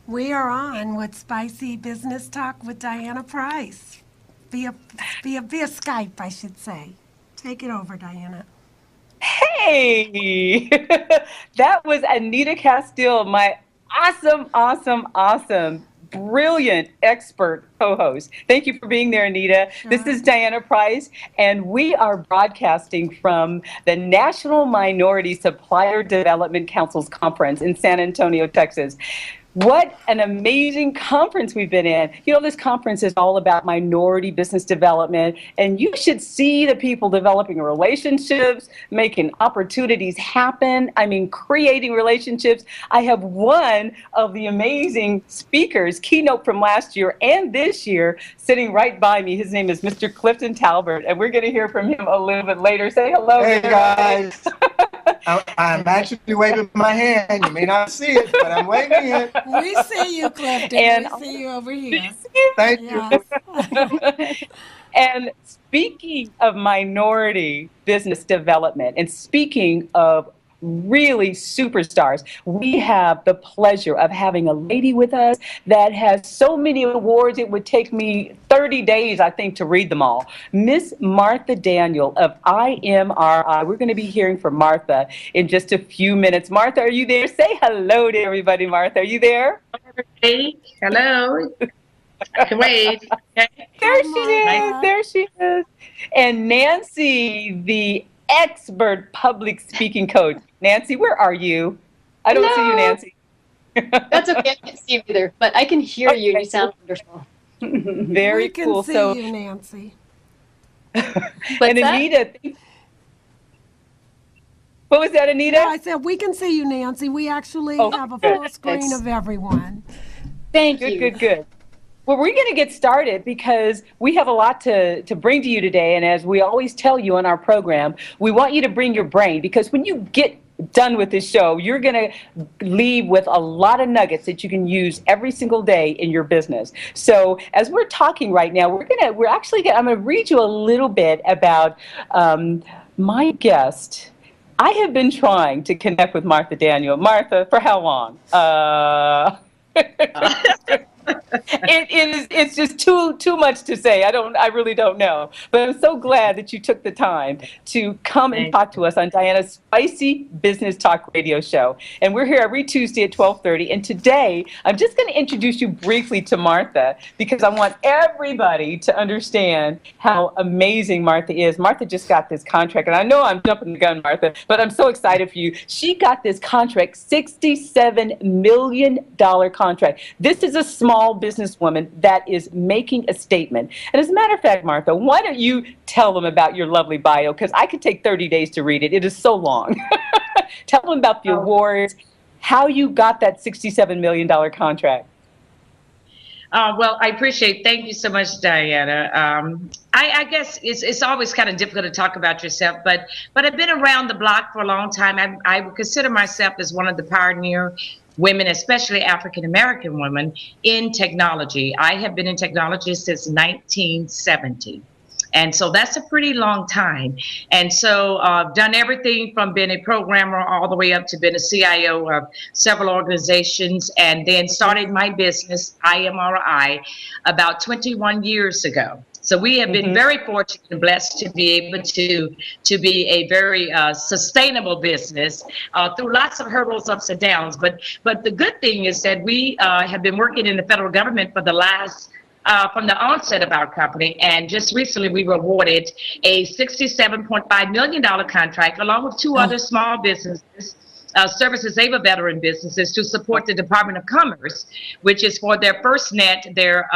We are on with Spicy Business Talk with Diana Price via Skype, I should say. Take it over, Diana. Hey, that was Anita Castile, my awesome, brilliant expert co-host. Thank you for being there, Anita. This Sure. is Diana Price, and we are broadcasting from the National Minority Supplier Development Council's conference in San Antonio, Texas. What an amazing conference we've been in. You know, this conference is all about minority business development, and you should see the people developing relationships, making opportunities happen. I mean, creating relationships. I have one of the amazing speakers, keynote from last year and this year, sitting right by me. His name is Mr. Clifton Taulbert, and we're going to hear from him a little bit later. Say hello. Hey, guys. I'm actually waving my hand. You may not see it, but I'm waving it. We see you, Clifton. And we see you over here. Thank Yes. you. And speaking of minority business development, and speaking of really superstars, we have the pleasure of having a lady with us that has so many awards it would take me 30 days, I think, to read them all. Miss Martha Daniel of IMRI. We're going to be hearing from Martha in just a few minutes. Martha, are you there? Say hello to everybody, Martha. Are you there? Hey, hello. I can wave. Okay. There she is. There she is. And Nancy, the expert public speaking coach. Nancy, where are you? I don't see you, Nancy. That's okay. I can't see you either, but I can hear you. You sound wonderful. Very we can cool. see So, you, Nancy. and Anita, what was that, Anita? No, I said we can see you, Nancy. We actually have a full screen of everyone. Thank you. Good. Well, we're going to get started because we have a lot to bring to you today. And as we always tell you on our program, we want you to bring your brain, because when you get done with this show, you're going to leave with a lot of nuggets that you can use every single day in your business. So as we're talking right now, I'm going to read you a little bit about my guest. I have been trying to connect with Martha Daniel. Martha, for how long? It's just too much to say. I really don't know. But I'm so glad that you took the time to come and talk to us on Diana's Spicy Business Talk radio show. And we're here every Tuesday at 12:30. And today, I'm just going to introduce you briefly to Martha, because I want everybody to understand how amazing Martha is. Martha just got this contract, and I know I'm jumping the gun, Martha, but I'm so excited for you. She got this contract, $67 million contract. This is a small businesswoman that is making a statement. And as a matter of fact, Martha, why don't you tell them about your lovely bio? Because I could take 30 days to read it. It is so long. Tell them about the awards, how you got that $67 million contract. Well, I appreciate. Thank you so much, Diana. I guess it's always kind of difficult to talk about yourself, but I've been around the block for a long time. I would consider myself as one of the pioneer women, especially African American women, in technology. I have been in technology since 1970. And so that's a pretty long time. And so I've done everything from being a programmer all the way up to being a CIO of several organizations, and then started my business, IMRI, about 21 years ago. So we have been very fortunate and blessed to be able to be a very sustainable business through lots of hurdles, ups and downs. But the good thing is that we have been working in the federal government for the last from the onset of our company, and just recently we were awarded a $67.5 million contract along with two other small businesses, services able veteran businesses, to support the Department of Commerce, which is for their FirstNet, their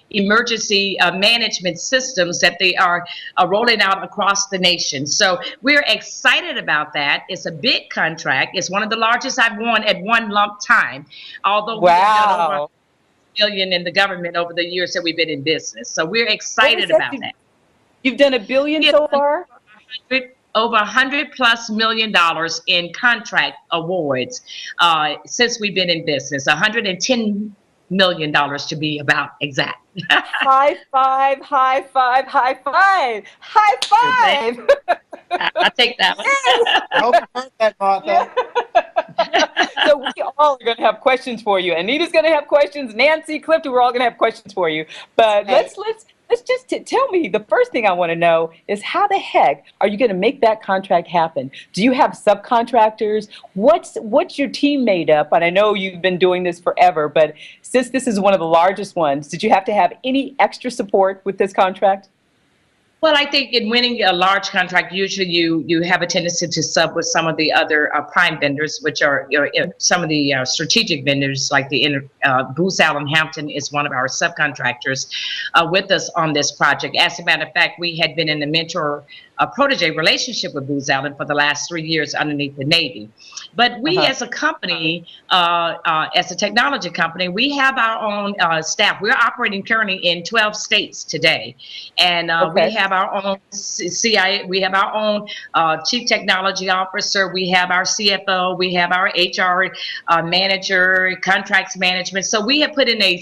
emergency management systems that they are rolling out across the nation. So we're excited about that. It's a big contract. It's one of the largest I've won at one lump time, although we have done over billion in the government over the years that we've been in business. So we're excited about that. You've done $1 billion so far? Over $100+ million in contract awards since we've been in business. $110 million to be about exact. High five, high five, high five, high five. I'll take that one. I hope you heard that, Martha. So we all are going to have questions for you. Anita's going to have questions. Nancy, Clifton, we're all going to have questions for you. But let's just tell me, the first thing I want to know is how the heck are you going to make that contract happen? Do you have subcontractors? What's your team made up? And I know you've been doing this forever, but since this is one of the largest ones, did you have to have any extra support with this contract? Well, I think in winning a large contract, usually you have a tendency to sub with some of the other prime vendors, which are some of the strategic vendors, like the Booz Allen Hampton is one of our subcontractors with us on this project. As a matter of fact, we had been in a mentor protege relationship with Booz Allen for the last 3 years underneath the Navy. But we as a company, as a technology company, we have our own staff. We're operating currently in 12 states today. And we have our own CIA, we have our own chief technology officer, we have our CFO, we have our HR manager, contracts management. So we have put in a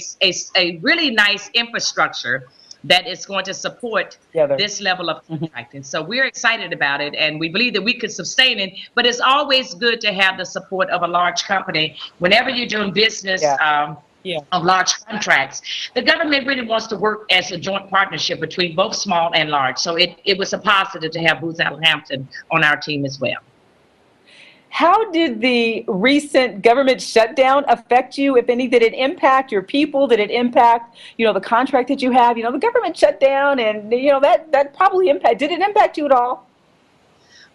really nice infrastructure that is going to support this level of contracting. So we're excited about it, and we believe that we could sustain it, but it's always good to have the support of a large company. Whenever you're doing business of large contracts, the government really wants to work as a joint partnership between both small and large. So it was a positive to have Booz Allen Hampton on our team as well. How did the recent government shutdown affect you, if any? Did it impact your people? Did it impact, the contract that you have? The government shut down, and, that probably did it impact you at all?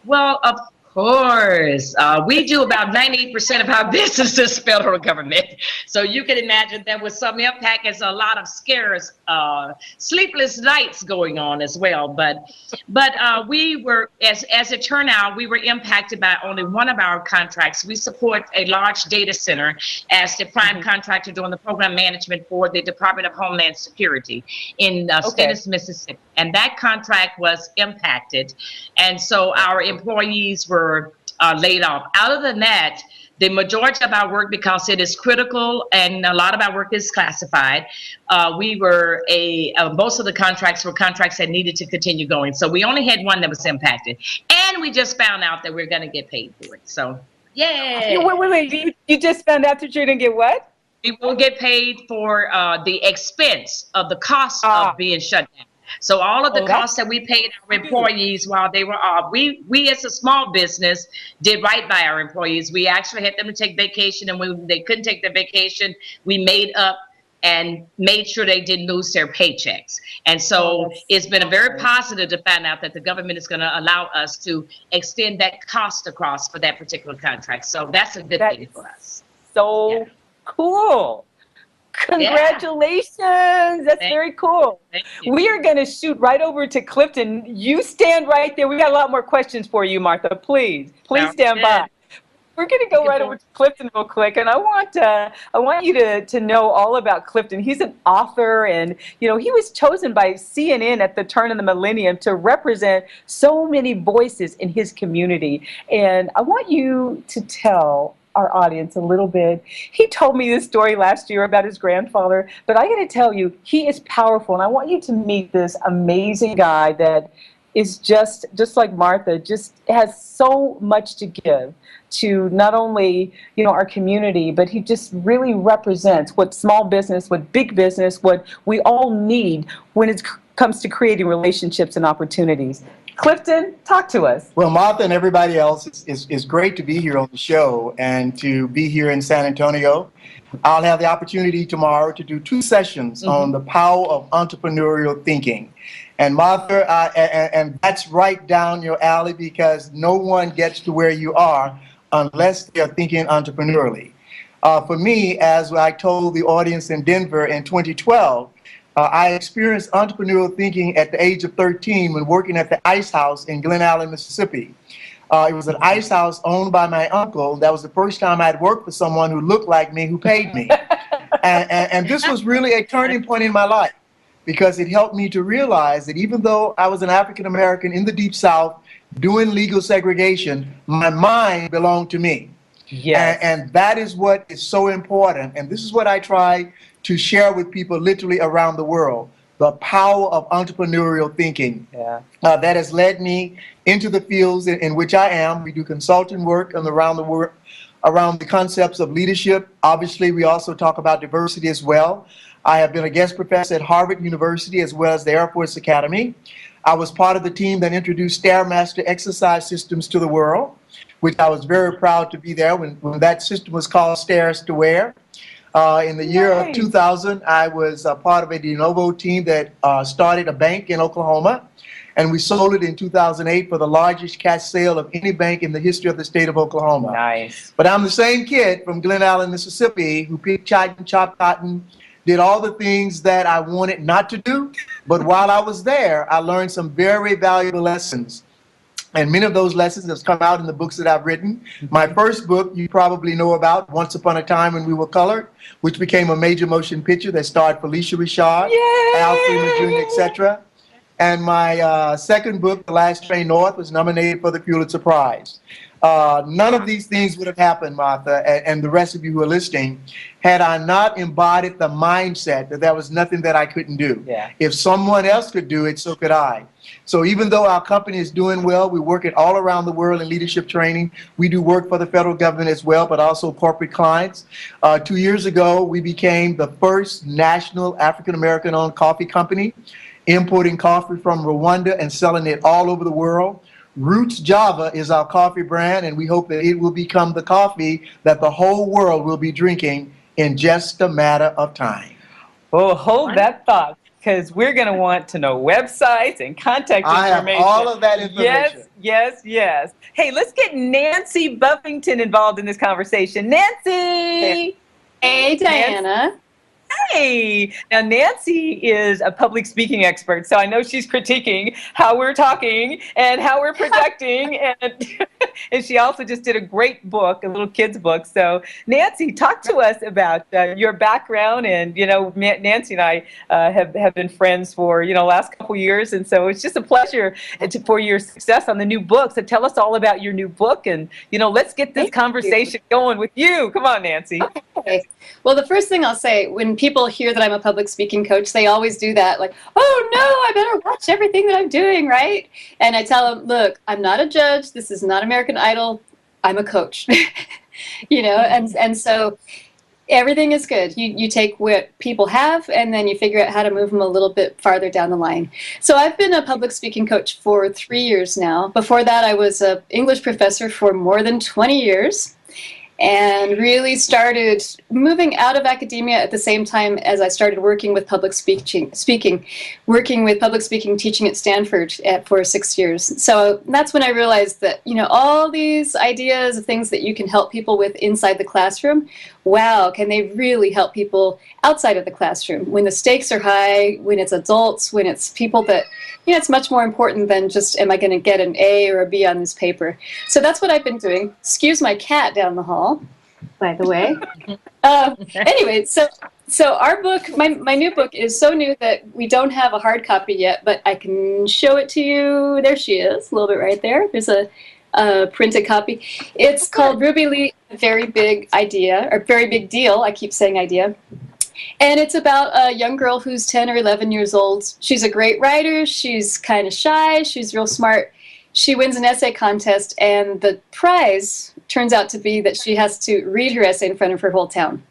Well, of course. We do about 98% of our business is federal government. So you can imagine there was some impact, as a lot of scares, sleepless nights going on as well. But we were, as it turned out, we were impacted by only one of our contracts. We support a large data center as the prime contractor doing the program management for the Department of Homeland Security in Stennis, Mississippi. And that contract was impacted. And so our employees were laid off. Other than that, the majority of our work, because it is critical and a lot of our work is classified, most of the contracts were contracts that needed to continue going. So we only had one that was impacted. And we just found out that we're going to get paid for it. So, yay. Wait. You just found out that you're going to get what? We will get paid for the expense of the cost of being shut down. So all of the costs that we paid our employees while they were off, we as a small business did right by our employees. We actually had them to take vacation, and when they couldn't take their vacation, we made up and made sure they didn't lose their paychecks. And so it's been a very positive to find out that the government is going to allow us to extend that cost across for that particular contract. So that's a good thing for us. So cool. Congratulations. That's very cool. We are going to shoot right over to Clifton. You stand right there. We got a lot more questions for you, Martha. Please stand by. We're going to go right over to Clifton real quick, and I want you to know all about Clifton. He's an author, and he was chosen by CNN at the turn of the millennium to represent so many voices in his community. And I want you to tell our audience a little bit. He told me this story last year about his grandfather, but I got to tell you, he is powerful, and I want you to meet this amazing guy that is just like Martha, just has so much to give to not only our community, but he just really represents what small business, what big business, what we all need when it comes to creating relationships and opportunities. Clifton, talk to us. Well, Martha and everybody else, it's great to be here on the show and to be here in San Antonio. I'll have the opportunity tomorrow to do 2 sessions on the power of entrepreneurial thinking. And Martha, and that's right down your alley, because no one gets to where you are unless they're thinking entrepreneurially. For me, as I told the audience in Denver in 2012, I experienced entrepreneurial thinking at the age of 13 when working at the Ice House in Glen Allen, Mississippi. It was an ice house owned by my uncle. That was the first time I'd worked for someone who looked like me, who paid me. And this was really a turning point in my life, because it helped me to realize that even though I was an African American in the Deep South doing legal segregation, my mind belonged to me. Yes. And that is what is so important. And this is what I try to share with people literally around the world. The power of entrepreneurial thinking. That has led me into the fields in which I am. We do consulting work around the around the concepts of leadership. Obviously, we also talk about diversity as well. I have been a guest professor at Harvard University as well as the Air Force Academy. I was part of the team that introduced Stairmaster exercise systems to the world, which I was very proud to be there when that system was called Stairs to Wear. In the year of 2000, I was a part of a de novo team that started a bank in Oklahoma, and we sold it in 2008 for the largest cash sale of any bank in the history of the state of Oklahoma. Nice. But I'm the same kid from Glen Allen, Mississippi, who picked cotton, chopped cotton, did all the things that I wanted not to do. But while I was there, I learned some very valuable lessons. And many of those lessons have come out in the books that I've written. My first book you probably know about, Once Upon a Time When We Were Colored, which became a major motion picture that starred Felicia Rashad, Al Freeman Jr., etc. And my second book, The Last Train North, was nominated for the Pulitzer Prize. None of these things would have happened, Martha, and the rest of you who are listening, had I not embodied the mindset that there was nothing that I couldn't do. Yeah. If someone else could do it, so could I. So even though our company is doing well, we work it all around the world in leadership training. We do work for the federal government as well, but also corporate clients. 2 years ago, we became the first national African-American owned coffee company, importing coffee from Rwanda and selling it all over the world. Roots Java is our coffee brand, and we hope that it will become the coffee that the whole world will be drinking in just a matter of time. Well, hold that thought, because we're going to want to know websites and contact information. I have all of that information. Yes, yes, yes. Hey, let's get Nancy Buffington involved in this conversation. Nancy! Hey, Diana. Hey! Now, Nancy is a public speaking expert, so I know she's critiquing how we're talking and how we're projecting, and she also just did a great book, a little kid's book. So, Nancy, talk to us about your background, and, you know, Nancy and I have been friends for, you know, last couple years, and so it's just a pleasure for your success on the new book. So tell us all about your new book, and, you know, let's get this conversation going with you. Come on, Nancy. Okay. Well, the first thing I'll say, when people hear that I'm a public speaking coach, they always do that, like, oh no, I better watch everything that I'm doing, right? And I tell them, look, I'm not a judge. This is not American Idol. I'm a coach. You know, and so everything is good. You take what people have, and then you figure out how to move them a little bit farther down the line. So I've been a public speaking coach for 3 years now. Before that, I was an English professor for more than 20 years. And really started moving out of academia at the same time as I started working with public speaking teaching at Stanford for 6 years. So that's when I realized that, you know, all these ideas of things that you can help people with inside the classroom, wow, can they really help people outside of the classroom? When the stakes are high, when it's adults, when it's people that, you know, it's much more important than just, am I going to get an A or a B on this paper? So that's what I've been doing. Excuse my cat down the hall, by the way. Anyway, so our book, my new book is so new that we don't have a hard copy yet, but I can show it to you. There she is, a little bit right there. There's a printed copy. It's called Ruby Lee, A Very Big Idea, or Very Big Deal. I keep saying idea. And it's about a young girl who's 10 or 11 years old. She's a great writer. She's kind of shy. She's real smart. She wins an essay contest, and the prize turns out to be that she has to read her essay in front of her whole town.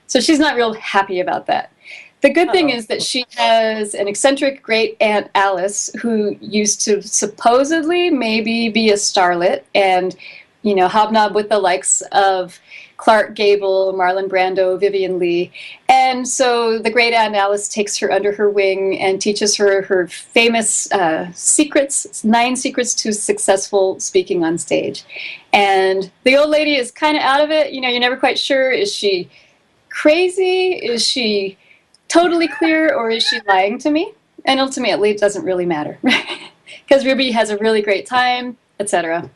So she's not real happy about that. The good thing is that she has an eccentric great aunt Alice who used to supposedly maybe be a starlet and, you know, hobnob with the likes of Clark Gable, Marlon Brando, Vivian Leigh. And so the great aunt Alice takes her under her wing and teaches her her famous secrets, 9 secrets to successful speaking on stage. And the old lady is kind of out of it. You know, you're never quite sure. Is she crazy? Is she totally clear, or is she lying to me? And ultimately, it doesn't really matter, because Ruby has a really great time, etc.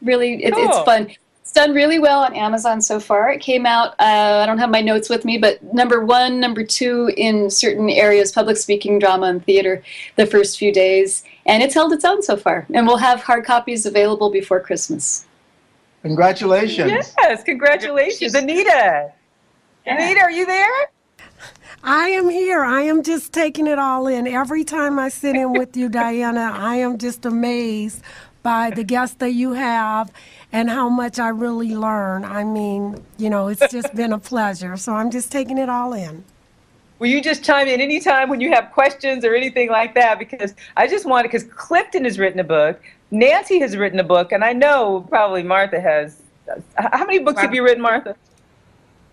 Really, it's fun. It's done really well on Amazon so far. It came out, I don't have my notes with me, but #1, #2 in certain areas, public speaking, drama, and theater, the first few days. And it's held its own so far. And we'll have hard copies available before Christmas. Congratulations. Yes, congratulations. Anita. Anita, are you there? I am here. I am just taking it all in. Every time I sit in with you, Diana, I am just amazed by the guests that you have and how much I really learn. I mean, it's just been a pleasure. So I'm just taking it all in. Will you just chime in anytime when you have questions or anything like that? Because I just wanted, because Clifton has written a book, Nancy has written a book, and I know probably Martha has. How many books have you written, Martha?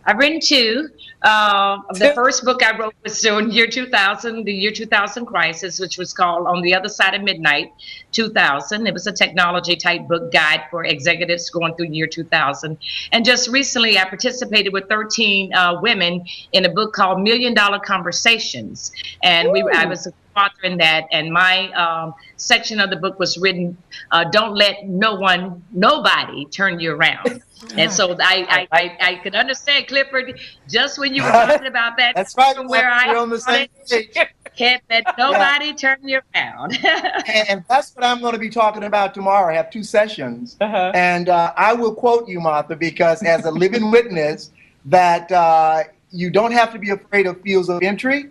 I've written two. The first book I wrote was in the year 2000 crisis, which was called On the Other Side of Midnight, 2000. It was a technology type book guide for executives going through the year 2000. And just recently, I participated with 13 women in a book called $1 Million Conversations. And I was a author in that, and my section of the book was written, Don't Let Nobody Turn You Around. And so I could understand, Clifford, just when you were talking about that. That's right. From where We're on the same page. Can't let nobody turn you around. And that's what I'm going to be talking about tomorrow. I have two sessions. And I will quote you, Martha, because as a living witness, that you don't have to be afraid of fields of entry.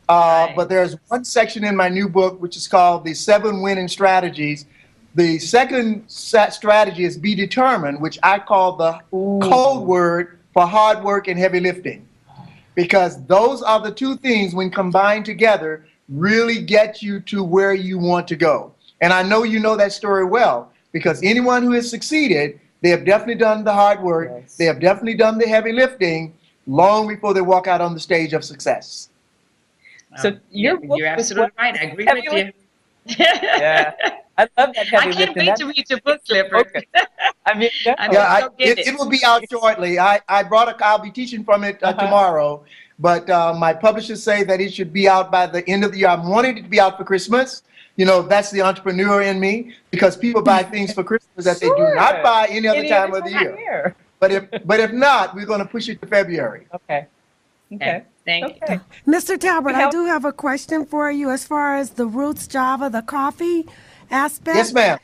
But there's one section in my new book, which is called The 7 Winning Strategies. The second strategy is be determined, which I call the code word for hard work and heavy lifting. Because those are the two things, when combined together, really get you to where you want to go. And I know you know that story well, because anyone who has succeeded, they have definitely done the hard work. Yes. They have definitely done the heavy lifting long before they walk out on the stage of success. So you're absolutely right. I agree with you. Yeah, I love that heavy lifting. I can't wait to read your book, Clifford. I mean, it will be out shortly. I'll be teaching from it tomorrow, but my publishers say that it should be out by the end of the year. I'm wanting it to be out for Christmas. That's the entrepreneur in me, because people buy things for Christmas that they do not buy any other time of the year. But if not, we're going to push it to February. Okay. Thank you. Mr. Taulbert, I do have a question for you as far as the Roots Java, the coffee aspect. Yes, ma'am.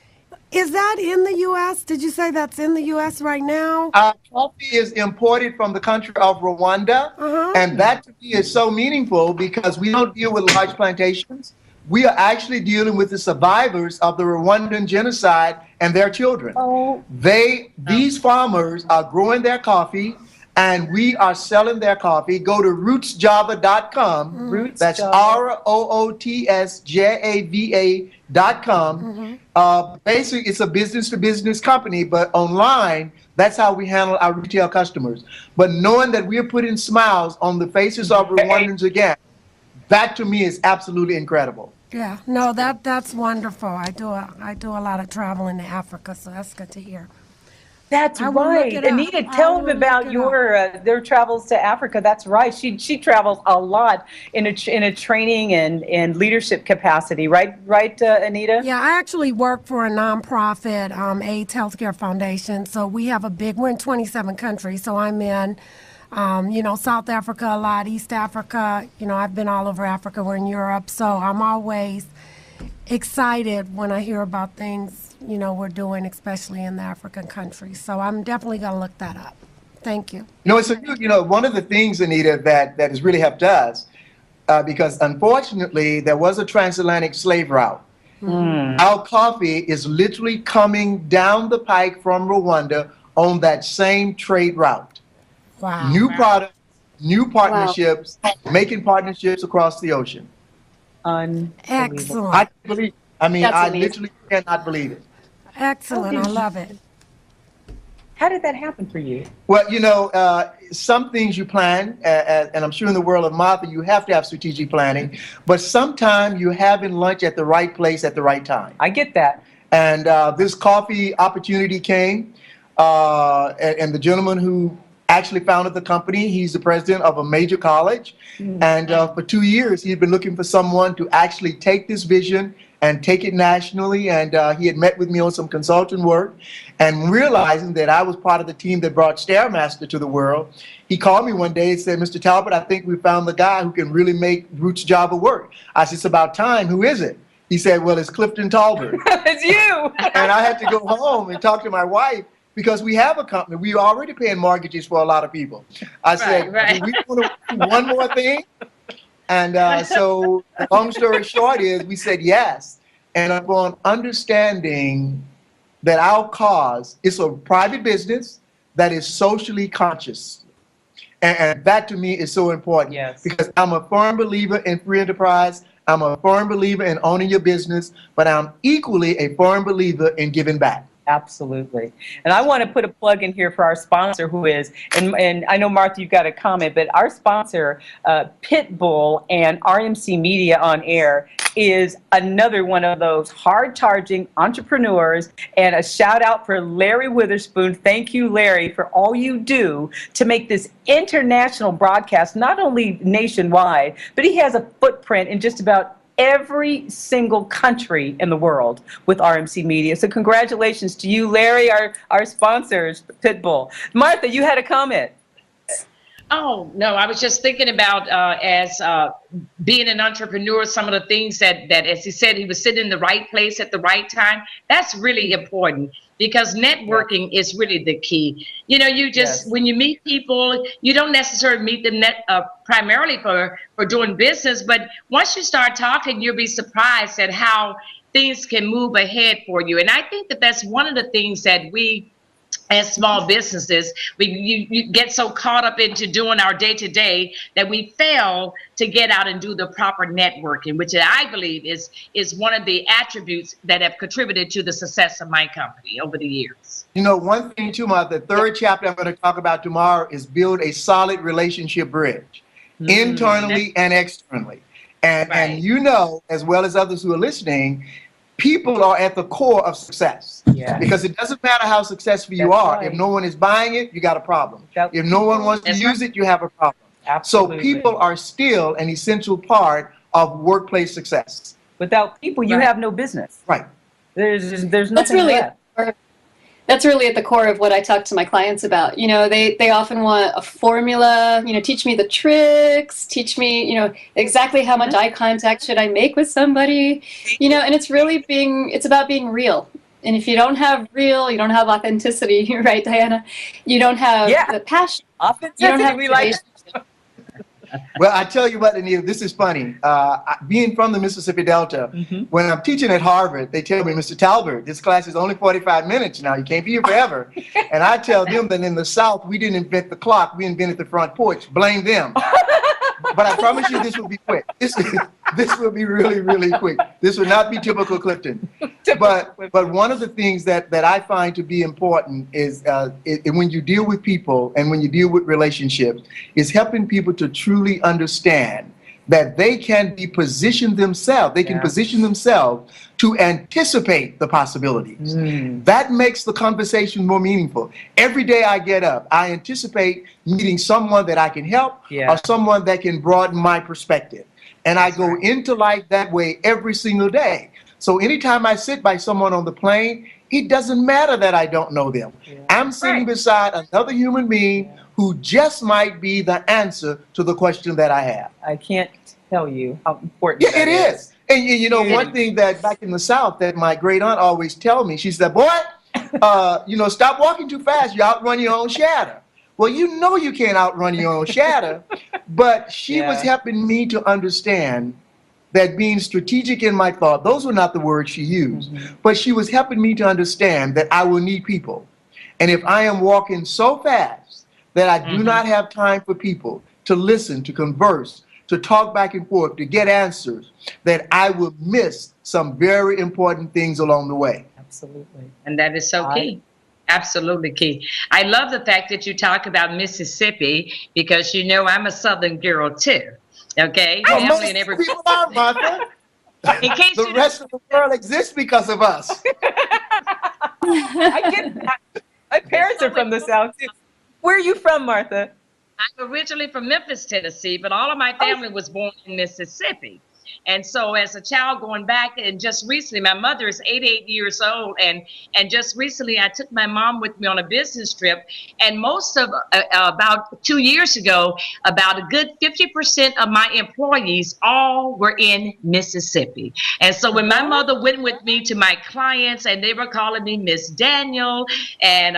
Is that in the U.S.? Did you say that's in the U.S. right now? Coffee is imported from the country of Rwanda, and that to me is so meaningful because we don't deal with large plantations. We are actually dealing with the survivors of the Rwandan genocide and their children. These farmers are growing their coffee, and we are selling their coffee. Go to rootsjava.com. That's ROOTSJAVA.com. Basically, it's a business-to-business company, but online, that's how we handle our retail customers. But knowing that we're putting smiles on the faces of Rwandans again, that to me is absolutely incredible. Yeah, no, that's wonderful. I do a lot of traveling to Africa, so that's good to hear. That's right. Anita, tell them about their travels to Africa. That's right. She travels a lot in a training and leadership capacity. Right, Anita? Yeah, I actually work for a nonprofit, AIDS Healthcare Foundation. So we're in 27 countries. So I'm in, South Africa a lot, East Africa. I've been all over Africa. We're in Europe. So I'm always excited when I hear about things we're doing, especially in the African countries. So I'm definitely going to look that up. Thank you. So one of the things, Anita, that has really helped us, because unfortunately there was a transatlantic slave route. Our coffee is literally coming down the pike from Rwanda on that same trade route. Wow. New products, new partnerships, making partnerships across the ocean. Excellent. I literally cannot believe it. Excellent. I love it. How did that happen for you? Well, some things you plan, and I'm sure in the world of Martha, you have to have strategic planning, but sometimes you're having lunch at the right place at the right time. I get that. And this coffee opportunity came, and the gentleman who actually founded the company, he's the president of a major college, and for 2 years, he had been looking for someone to actually take this vision and take it nationally, and he had met with me on some consulting work, and realizing that I was part of the team that brought Stairmaster to the world, he called me one day and said, Mr. Taulbert, I think we found the guy who can really make Roots Java work. I said, it's about time. Who is it? He said, well, it's Clifton Taulbert. It's you. And I had to go home and talk to my wife, because we have a company. We are already paying mortgages for a lot of people. I said, do we want to do one more thing? And so the long story short is we said yes. And upon understanding that our cause is a private business that is socially conscious. And that to me is so important. Yes. Because I'm a firm believer in free enterprise. I'm a firm believer in owning your business, but I'm equally a firm believer in giving back. Absolutely. And I want to put a plug in here for our sponsor who is, and I know, Martha, you've got a comment, but our sponsor, Pitbull and RMC Media on Air, is another one of those hard-charging entrepreneurs. And a shout out for Larry Witherspoon. Thank you, Larry, for all you do to make this international broadcast, not only nationwide, but he has a footprint in just about every single country in the world with RMC Media. So congratulations to you, Larry, our sponsors, Pitbull. Martha, you had a comment. Oh, no, I was just thinking about as being an entrepreneur, some of the things that, as he said, he was sitting in the right place at the right time. That's really important because networking is really the key. You know, you just, when you meet people, you don't necessarily meet them primarily for doing business, but once you start talking, you'll be surprised at how things can move ahead for you. And I think that that's one of the things that we, as small businesses, you get so caught up into doing our day-to-day that we fail to get out and do the proper networking, which I believe is one of the attributes that have contributed to the success of my company over the years. You know, one thing too, Martha, the third chapter I'm going to talk about tomorrow is build a solid relationship bridge, internally and externally. And you know, as well as others who are listening, people are at the core of success. Because it doesn't matter how successful you are. Right. If no one is buying it, you got a problem. If no one wants to use it, you have a problem. Absolutely. So people are still an essential part of workplace success. Without people, you have no business. Right. There's nothing left. That's really at the core of what I talk to my clients about. You know, they often want a formula, you know, teach me the tricks, teach me, you know, exactly how much eye contact should I make with somebody, you know, and it's about being real. And if you don't have real, you don't have authenticity, right, Diana? You don't have the passion. Authenticity, you don't have we like. Well, I tell you what, Anita, this is funny. Being from the Mississippi Delta, when I'm teaching at Harvard, they tell me, Mr. Taulbert, this class is only 45 minutes now. You can't be here forever. And I tell them that in the South, we didn't invent the clock. We invented the front porch. Blame them. But I promise you this will be quick. This will be really, really quick. This will not be typical Clifton. But one of the things that I find to be important is when you deal with people and when you deal with relationships, is helping people to truly understand that they can be positioned themselves. They can position themselves to anticipate the possibilities. That makes the conversation more meaningful. Every day I get up, I anticipate meeting someone that I can help or someone that can broaden my perspective. And I go into life that way every single day. So anytime I sit by someone on the plane, it doesn't matter that I don't know them. I'm sitting beside another human being who just might be the answer to the question that I have. I can't tell you how important it is. And you know, one thing that back in the South that my great aunt always tell me, she said, boy, you know, stop walking too fast. You outrun your own shadow. Well, you know you can't outrun your own shadow, but she was helping me to understand that being strategic in my thought, those were not the words she used, but she was helping me to understand that I will need people. And if I am walking so fast that I do not have time for people to listen, to converse, to talk back and forth, to get answers, that I will miss some very important things along the way. Absolutely. And that is so key. Absolutely key. I love the fact that you talk about Mississippi because, you know, I'm a Southern girl too. Okay? Family and every people are, Martha. In case the rest of the world exists because of us. I get that. My parents are from the South too. Where are you from, Martha? I'm originally from Memphis, Tennessee, but all of my family was born in Mississippi. And so as a child going back, and just recently, my mother is 88 years old, and just recently I took my mom with me on a business trip, and most of, about 2 years ago, about a good 50% of my employees all were in Mississippi. And so when my mother went with me to my clients, and they were calling me Miss Daniel, and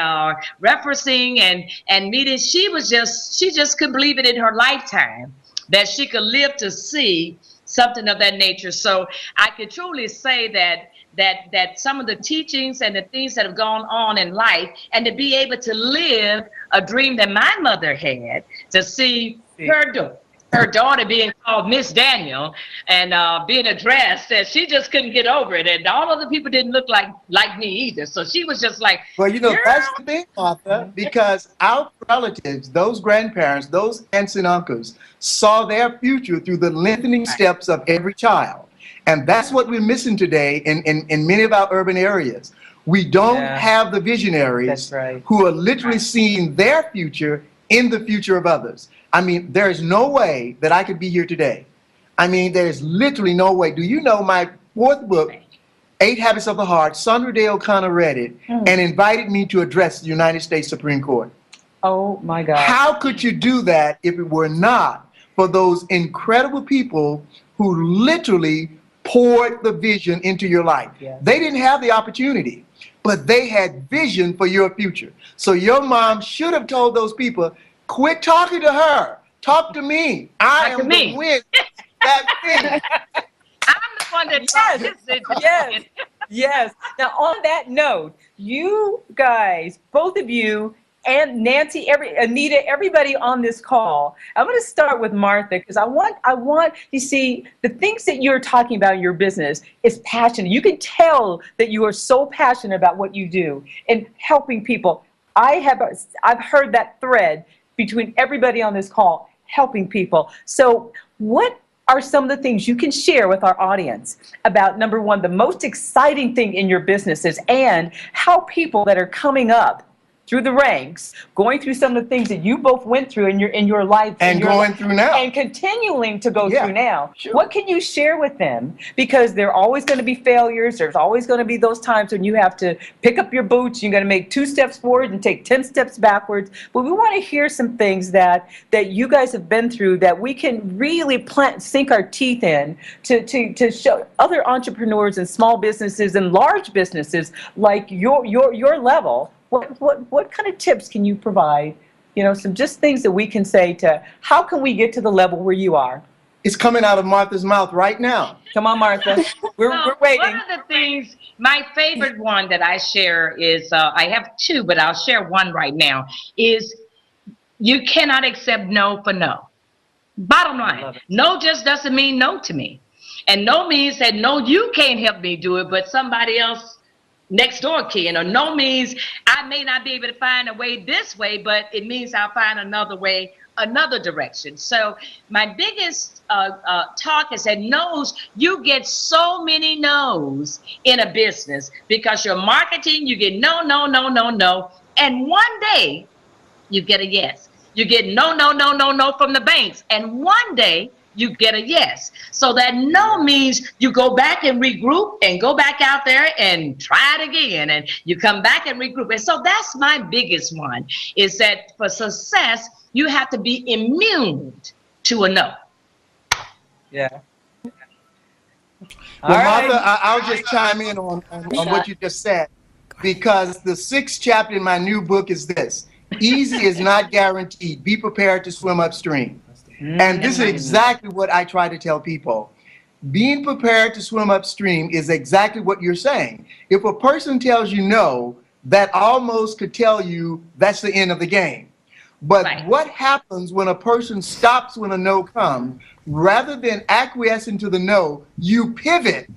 referencing and meetings, she just couldn't believe it in her lifetime that she could live to see something of that nature. So I could truly say that that some of the teachings and the things that have gone on in life, and to be able to live a dream that my mother had, to see her daughter being called Miss Daniel and being addressed, that she just couldn't get over it, and all other people didn't look like me either. So she was just like, well, you know, that's the thing, Martha, because our relatives, those grandparents, those aunts and uncles, saw their future through the lengthening steps of every child. And that's what we're missing today in many of our urban areas. We don't have the visionaries who are literally seeing their future in the future of others. I mean, there is no way that I could be here today. I mean, there's literally no way. Do you know my fourth book, 8 Habits of the Heart, Sandra Day O'Connor read it and invited me to address the United States Supreme Court. Oh, my God. How could you do that if it were not for those incredible people who literally poured the vision into your life? Yes. They didn't have the opportunity, but they had vision for your future. So your mom should have told those people, quit talking to her. Talk to me. I am the win. That thing. I'm the one that Yes. Now, on that note, you guys, both of you, and Nancy, Anita, everybody on this call, I'm going to start with Martha, because I want, you see, the things that you're talking about in your business is passion. You can tell that you are so passionate about what you do and helping people. I've heard that thread between everybody on this call, helping people. So what are some of the things you can share with our audience about, number one, the most exciting thing in your businesses, and how people that are coming up through the ranks, going through some of the things that you both went through in your life, and going through now, and continuing to go through now. Sure. What can you share with them? Because there are always going to be failures. There's always going to be those times when you have to pick up your boots. You're going to make 2 steps forward and take 10 steps backwards. But we want to hear some things that you guys have been through that we can really sink our teeth in to show other entrepreneurs and small businesses and large businesses like your level. What kind of tips can you provide? You know, some just things that we can say to, how can we get to the level where you are? It's coming out of Martha's mouth right now. Come on, Martha. We're waiting. One of the things, my favorite one that I share is, I have 2, but I'll share one right now, is you cannot accept no for no. Bottom line, no just doesn't mean no to me. And no means that no, you can't help me do it, but somebody else next door can. Or no means I may not be able to find a way this way, but it means I'll find another way, another direction. So my biggest talk is that no's, you get so many no's in a business because you're marketing, you get no, no, no, no, no. And one day you get a yes. You get no, no, no, no, no from the banks. And one day you get a yes. So that no means you go back and regroup and go back out there and try it again. And you come back and regroup. And so that's my biggest one, is that for success, you have to be immune to a no. Yeah. Well, Martha, I'll just chime in on what you just said, because the 6th chapter in my new book is this: easy is not guaranteed. Be prepared to swim upstream. And this is exactly what I try to tell people. Being prepared to swim upstream is exactly what you're saying. If a person tells you no, that almost could tell you that's the end of the game. But what happens when a person stops when a no comes? Rather than acquiescing to the no, you pivot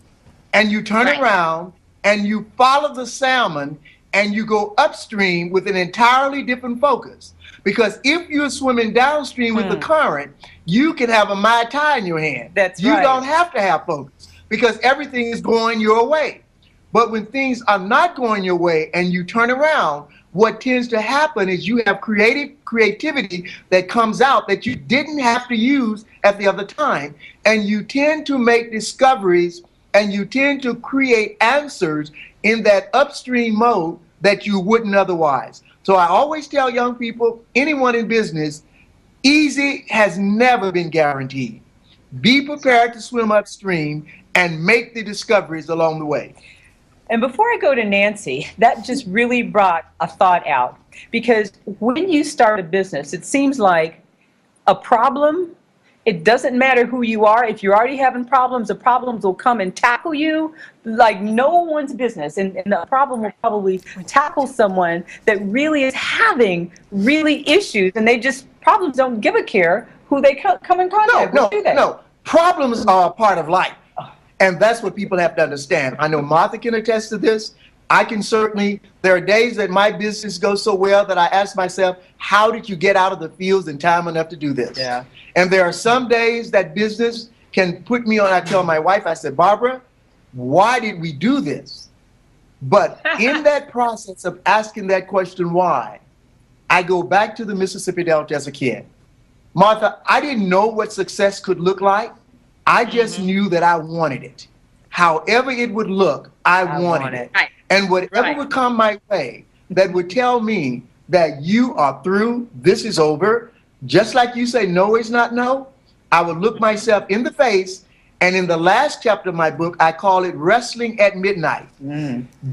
and you turn around and you follow the salmon and you go upstream with an entirely different focus. Because if you're swimming downstream with the current, you can have a Mai Tai in your hand. You don't have to have focus because everything is going your way. But when things are not going your way and you turn around, what tends to happen is you have creativity that comes out that you didn't have to use at the other time. And you tend to make discoveries and you tend to create answers in that upstream mode that you wouldn't otherwise. So I always tell young people, anyone in business, easy has never been guaranteed. Be prepared to swim upstream and make the discoveries along the way. And before I go to Nancy, that just really brought a thought out, because when you start a business, it seems like a problem it doesn't matter who you are. If you're already having problems, the problems will come and tackle you like no one's business. And the problem will probably tackle someone that really is having really issues, and problems don't give a care who they come in contact with, do they? No. Problems are a part of life. And that's what people have to understand. I know Martha can attest to this. I can certainly, there are days that my business goes so well that I ask myself, how did you get out of the fields in time enough to do this? Yeah. And there are some days that business can put me on, I tell my wife, I said, Barbara, why did we do this? But in that process of asking that question, why, I go back to the Mississippi Delta as a kid. Martha, I didn't know what success could look like. I just knew that I wanted it. However it would look, I wanted it. Right. And whatever would come my way that would tell me that you are through, this is over, just like you say, no is not no, I would look myself in the face. And in the last chapter of my book, I call it Wrestling at Midnight.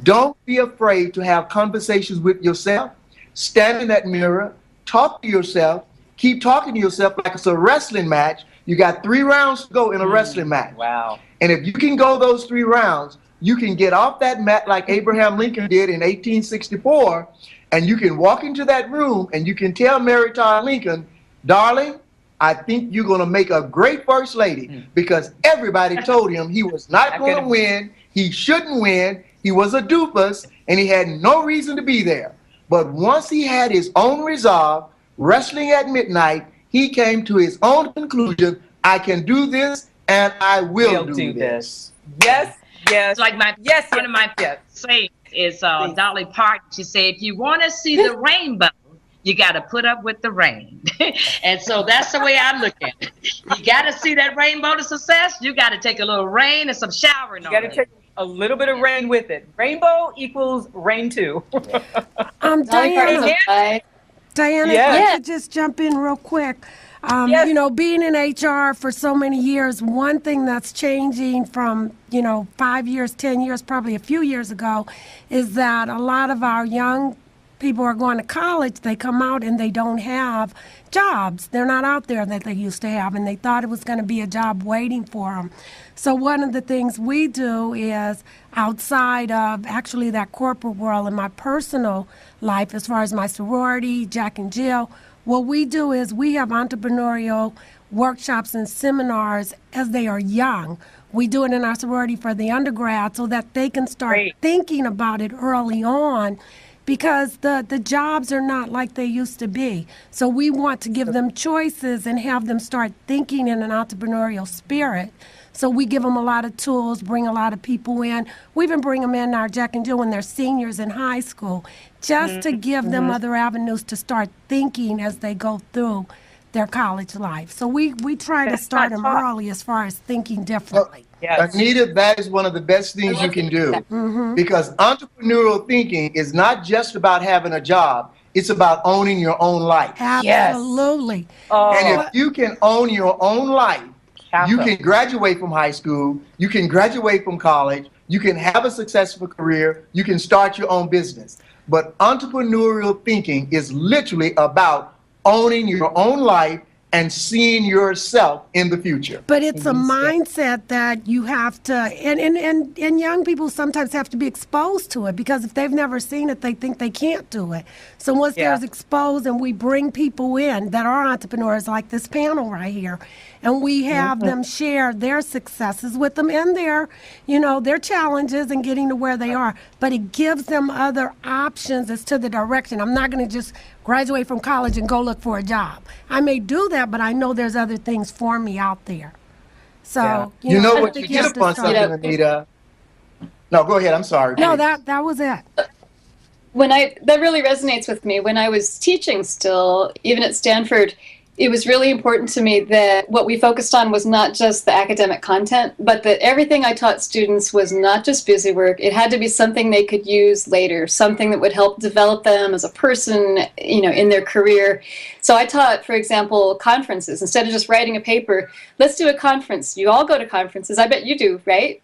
Don't be afraid to have conversations with yourself. Stand in that mirror, talk to yourself, keep talking to yourself like it's a wrestling match. You got 3 rounds to go in a wrestling match. Wow. And if you can go those 3 rounds, you can get off that mat like Abraham Lincoln did in 1864, and you can walk into that room and you can tell Mary Todd Lincoln, darling, I think you're going to make a great first lady, because everybody told him he was not going to win, he shouldn't win, he was a doofus, and he had no reason to be there. But once he had his own resolve, wrestling at midnight, he came to his own conclusion, I can do this and I will do this. Yes, yes. It's like one of my sayings is Dolly Parton. She said, if you want to see the rainbow, you got to put up with the rain. And so that's the way I look at it. You got to see that rainbow to success. You got to take a little rain and some showering on it. You got to take a little bit of rain with it. Rainbow equals rain too. Diana, Diana, if I could just jump in real quick. You know, being in HR for so many years, one thing that's changing from, 5 years, 10 years, probably a few years ago, is that a lot of our young people are going to college. They come out and they don't have jobs. They're not out there that they used to have, and they thought it was going to be a job waiting for them. So one of the things we do is, outside of actually that corporate world, in my personal life, as far as my sorority, Jack and Jill, what we do is we have entrepreneurial workshops and seminars as they are young. We do it in our sorority for the undergrad so that they can start thinking about it early on, because the jobs are not like they used to be. So we want to give them choices and have them start thinking in an entrepreneurial spirit. So we give them a lot of tools, bring a lot of people in. We even bring them in our Jack and Jill when they're seniors in high school, just to give them other avenues to start thinking as they go through their college life. So we try to start them early as far as thinking differently. Anita, that is one of the best things you can do, because entrepreneurial thinking is not just about having a job. It's about owning your own life. Absolutely. And if you can own your own life, you can graduate from high school, you can graduate from college, you can have a successful career, you can start your own business. But entrepreneurial thinking is literally about owning your own life and seeing yourself in the future. But it's a mindset that you have to, and young people sometimes have to be exposed to it, because if they've never seen it, they think they can't do it. So once there's exposed, and we bring people in that are entrepreneurs, like this panel right here, and we have them share their successes with them and their, their challenges and getting to where they are. But it gives them other options as to the direction. I'm not going to just graduate from college and go look for a job. I may do that, but I know there's other things for me out there. So, you know what, you hit upon something, Anita. No, go ahead. I'm sorry. No, that was it. That really resonates with me. When I was teaching still, even at Stanford, it was really important to me that what we focused on was not just the academic content, but that everything I taught students was not just busy work. It had to be something they could use later, something that would help develop them as a person, in their career. So I taught, for example, conferences. Instead of just writing a paper, let's do a conference. You all go to conferences. I bet you do, right?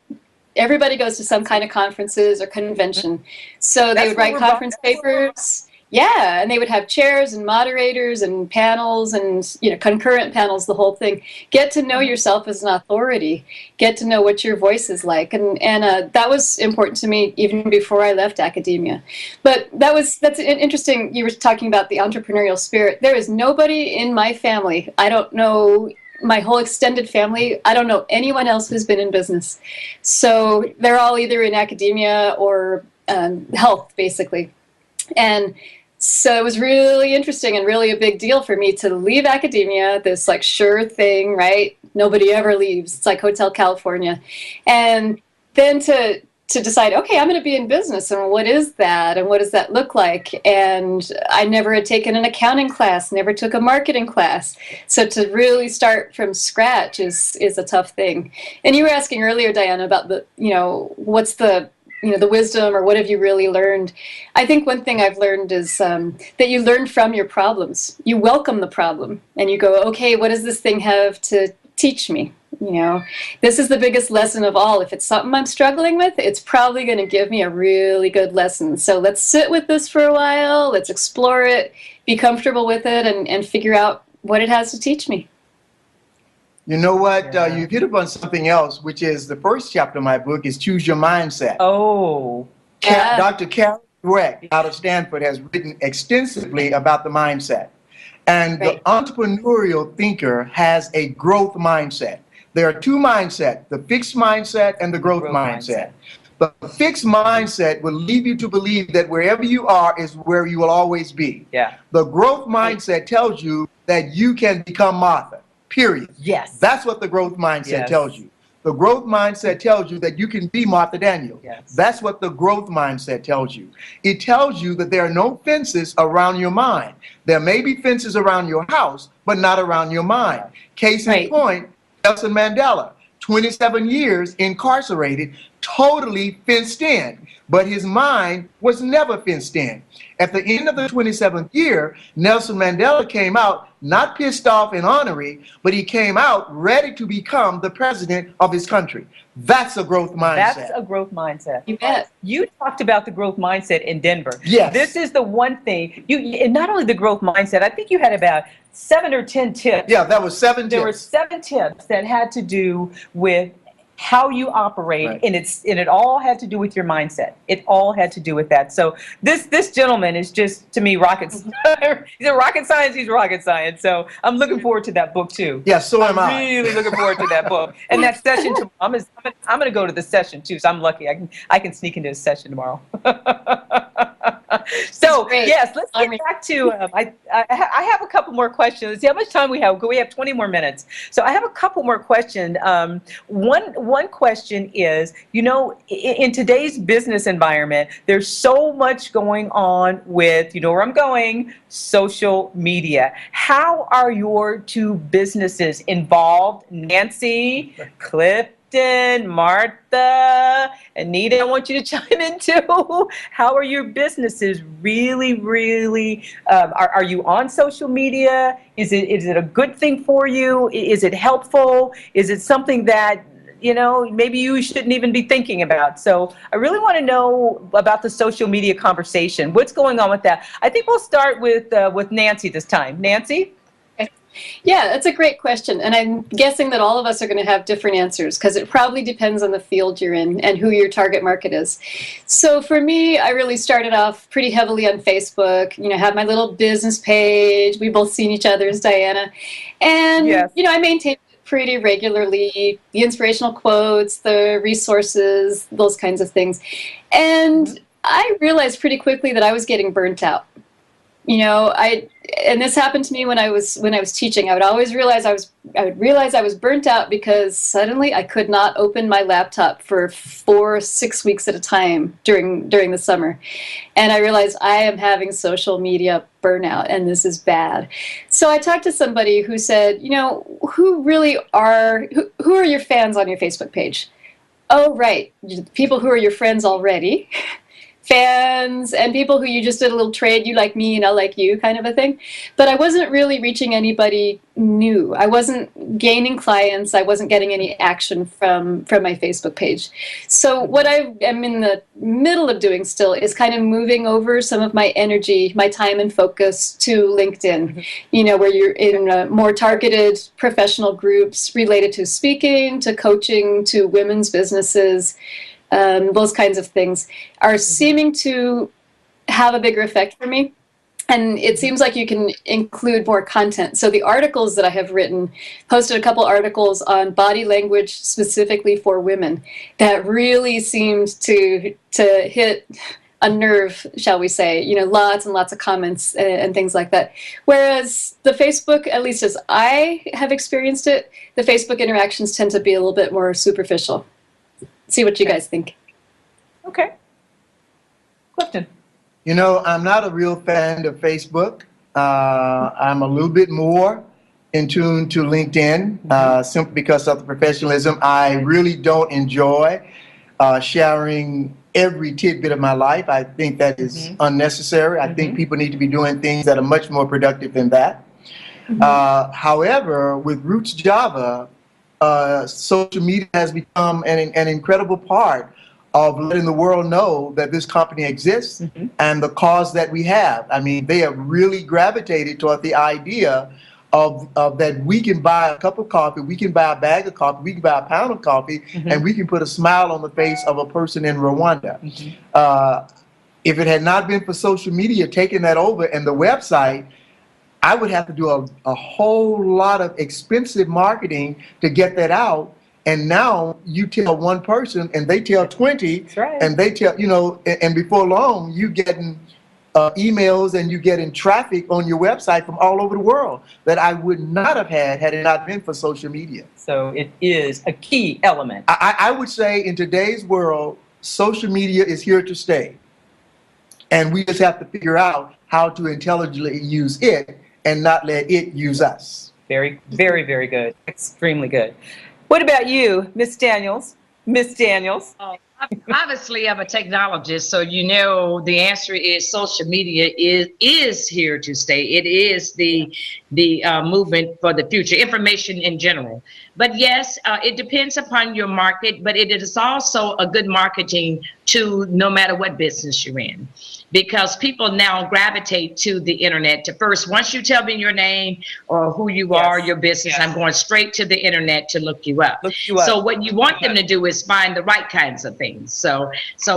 Everybody goes to some kind of conferences or convention. So they would write conference papers. Yeah, and they would have chairs and moderators and panels and, you know, concurrent panels, the whole thing. Get to know yourself as an authority. Get to know what your voice is like, and that was important to me even before I left academia. But that's interesting. You were talking about the entrepreneurial spirit. There is nobody in my family. I don't know. My whole extended family, I don't know anyone else who's been in business. So they're all either in academia or health, basically. And so it was really interesting and really a big deal for me to leave academia, this like sure thing, right? Nobody ever leaves. It's like Hotel California. And then to decide, okay, I'm going to be in business, and what is that, and what does that look like? And I never had taken an accounting class, never took a marketing class. So to really start from scratch is a tough thing. And you were asking earlier, Diana, about the, you know, what's the, you know, the wisdom, or what have you really learned? I think one thing I've learned is that you learn from your problems. You welcome the problem and you go, okay, what does this thing have to teach me? You know, this is the biggest lesson of all. If it's something I'm struggling with, it's probably going to give me a really good lesson. So let's sit with this for a while. Let's explore it, be comfortable with it, and figure out what it has to teach me. You know what? You hit upon something else, which is the first chapter of my book is Choose Your Mindset. Oh. Yeah. Dr. Carol Dweck out of Stanford has written extensively about the mindset. And Right. the entrepreneurial thinker has a growth mindset. There are two mindsets, the fixed mindset and the growth mindset. The fixed mindset will lead you to believe that wherever you are is where you will always be. Yeah. The growth mindset tells you that you can become Martha. Period. Yes. That's what the growth mindset Yes. tells you. The growth mindset tells you that you can be Martha Daniel. Yes. That's what the growth mindset tells you. It tells you that there are no fences around your mind. There may be fences around your house, but not around your mind. Case in Right. point, Nelson Mandela, 27 years incarcerated, totally fenced in, but his mind was never fenced in. At the end of the 27th year, Nelson Mandela came out not pissed off and ornery, but he came out ready to become the president of his country. That's a growth mindset. That's a growth mindset. You bet. You talked about the growth mindset in Denver. Yes. This is the one thing, and not only the growth mindset, I think you had about 7 or 10 tips. Yeah, that was 7 There were tips. 7 tips that had to do with how you operate, Right. and it all had to do with your mindset. It all had to do with that. So this gentleman is just, to me, rocket science. He's a rocket science. He's rocket science. So I'm looking forward to that book too. Yeah, so am I. Really looking forward to that book. And that session tomorrow, I'm going to go to the session too. So I'm lucky. I can sneak into a session tomorrow. So Great. yes, let's get back to. I have a couple more questions. Let's see how much time we have. We have 20 more minutes. So I have a couple more questions. One question is, you know, in today's business environment, there's so much going on with, you know where I'm going, social media. How are your two businesses involved? Nancy, Clifton, Martha, Anita, I want you to chime in too. How are your businesses really, are you on social media? Is it a good thing for you? Is it helpful? Is it something that, you know, maybe you shouldn't even be thinking about? So I really want to know about the social media conversation. What's going on with that? I think we'll start with Nancy this time. Nancy? Yeah, that's a great question. And I'm guessing that all of us are going to have different answers because it probably depends on the field you're in and who your target market is. So for me, I really started off pretty heavily on Facebook, you know, have my little business page. We've both seen each other's, Diana. And, Yes. you know, I maintained it pretty regularly, the inspirational quotes, the resources, those kinds of things. And I realized pretty quickly that I was getting burnt out. You know, and this happened to me when I was teaching. I would realize I was burnt out because suddenly I could not open my laptop for 4 or 6 weeks at a time during the summer, and I realized I am having social media burnout, and this is bad. So I talked to somebody who said, you know, who are your fans on your Facebook page? Oh, right, people who are your friends already. fans and people who you just did a little trade, you like me and I'll like you kind of a thing. But I wasn't really reaching anybody new. I wasn't gaining clients. I wasn't getting any action from my Facebook page. So what I am in the middle of doing still is kind of moving over some of my energy, my time and focus to LinkedIn, you know, where you're in more targeted professional groups related to speaking, to coaching, to women's businesses. Those kinds of things are seeming to have a bigger effect for me. And it seems like you can include more content. So the articles that I have written, posted a couple articles on body language specifically for women that really seemed to hit a nerve, shall we say, you know, lots and lots of comments and things like that. Whereas the Facebook, at least as I have experienced it, the Facebook interactions tend to be a little bit more superficial. See what you guys think. Okay. Clifton. You know, I'm not a real fan of Facebook. I'm a little bit more in tune to LinkedIn, simply because of the professionalism. I really don't enjoy sharing every tidbit of my life. I think that is unnecessary. I think people need to be doing things that are much more productive than that. However, with Roots Java, social media has become an incredible part of letting the world know that this company exists and the cause that we have. I mean, they have really gravitated toward the idea of that we can buy a cup of coffee, we can buy a bag of coffee, we can buy a pound of coffee, and we can put a smile on the face of a person in Rwanda. If it had not been for social media taking that over and the website, I would have to do a whole lot of expensive marketing to get that out. And now you tell one person and they tell 20, and they tell, you know, and before long you getting emails and you getting traffic on your website from all over the world that I would not have had it not been for social media. So it is a key element. I would say in today's world, social media is here to stay. And we just have to figure out how to intelligently use it and not let it use us. Very, very, very good. Extremely good. What about you, Miss Daniels? Miss Daniels? Obviously, I'm a technologist, so you know the answer is social media is here to stay. It is the movement for the future, information in general. But yes, it depends upon your market, but it is also a good marketing tool no matter what business you're in. Because people now gravitate to the internet to first, once you tell me your name or who you are, your business, I'm going straight to the internet to look you up. So what you want them to do is find the right kinds of things. So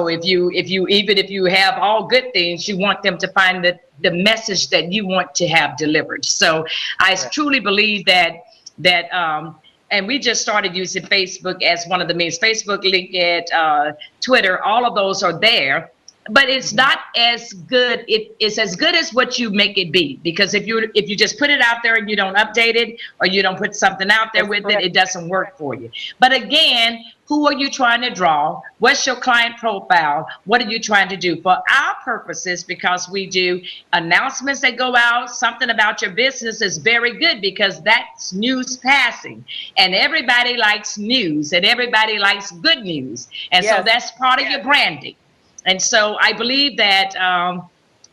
if you even if you have all good things, you want them to find the message that you want to have delivered. So I truly believe that and we just started using Facebook as one of the means. Facebook, LinkedIn, Twitter, all of those are there. But it's not as good. It's as good as what you make it be. Because if you just put it out there and you don't update it, or you don't put something out there with it, it doesn't work for you. But again, who are you trying to draw? What's your client profile? What are you trying to do? For our purposes, because we do announcements that go out, something about your business is very good because that's news passing. And everybody likes news and everybody likes good news. And so that's part of your branding. And so I believe that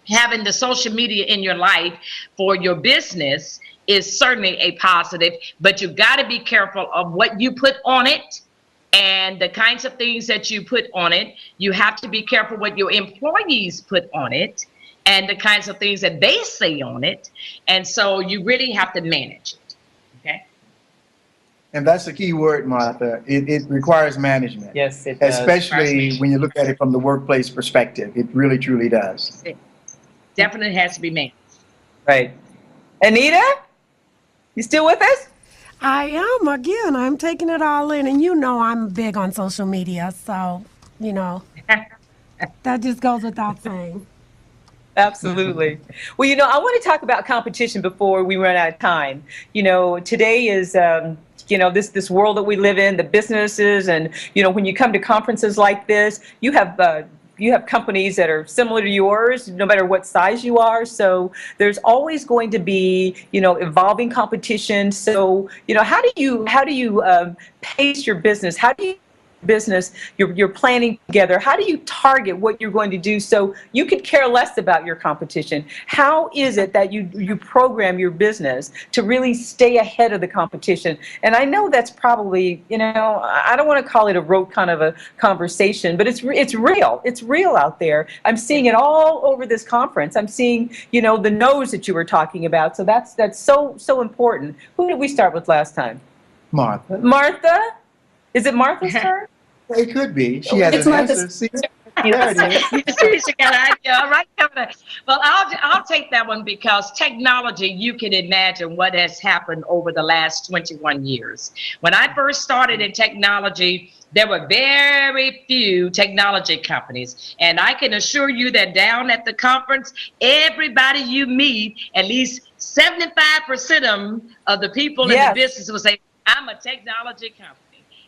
having the social media in your life for your business is certainly a positive, but you've got to be careful of what you put on it and the kinds of things that you put on it. You have to be careful what your employees put on it and the kinds of things that they say on it. And so you really have to manage it. Okay. And that's the key word, Martha. It requires management. Yes, it does. Especially when you look at it from the workplace perspective. It really, truly does. It definitely has to be managed. Right. Anita, you still with us? I am. Again, I'm taking it all in. And you know I'm big on social media. So, you know, that just goes without saying. Absolutely. Well, you know, I want to talk about competition before we run out of time. You know, today is... you know, this world that we live in, the businesses, and, you know, when you come to conferences like this, you have companies that are similar to yours, no matter what size you are. So there's always going to be, you know, evolving competition. So, you know, how do you pace your business? How do you business, you're planning together. How do you target what you're going to do so you could care less about your competition? How is it that you program your business to really stay ahead of the competition? And I know that's probably, I don't want to call it a rote kind of a conversation, but it's real. It's real out there. I'm seeing it all over this conference. I'm seeing, the no's that you were talking about. So that's so important. Who did we start with last time? Martha. Martha? Is it Martha's turn? It could be. She has an answer. See, there it is. She got an idea. All right, Governor. Well, I'll take that one because technology, you can imagine what has happened over the last 21 years. When I first started in technology, there were very few technology companies. And I can assure you that down at the conference, everybody you meet, at least 75% of the people in the business will say, I'm a technology company.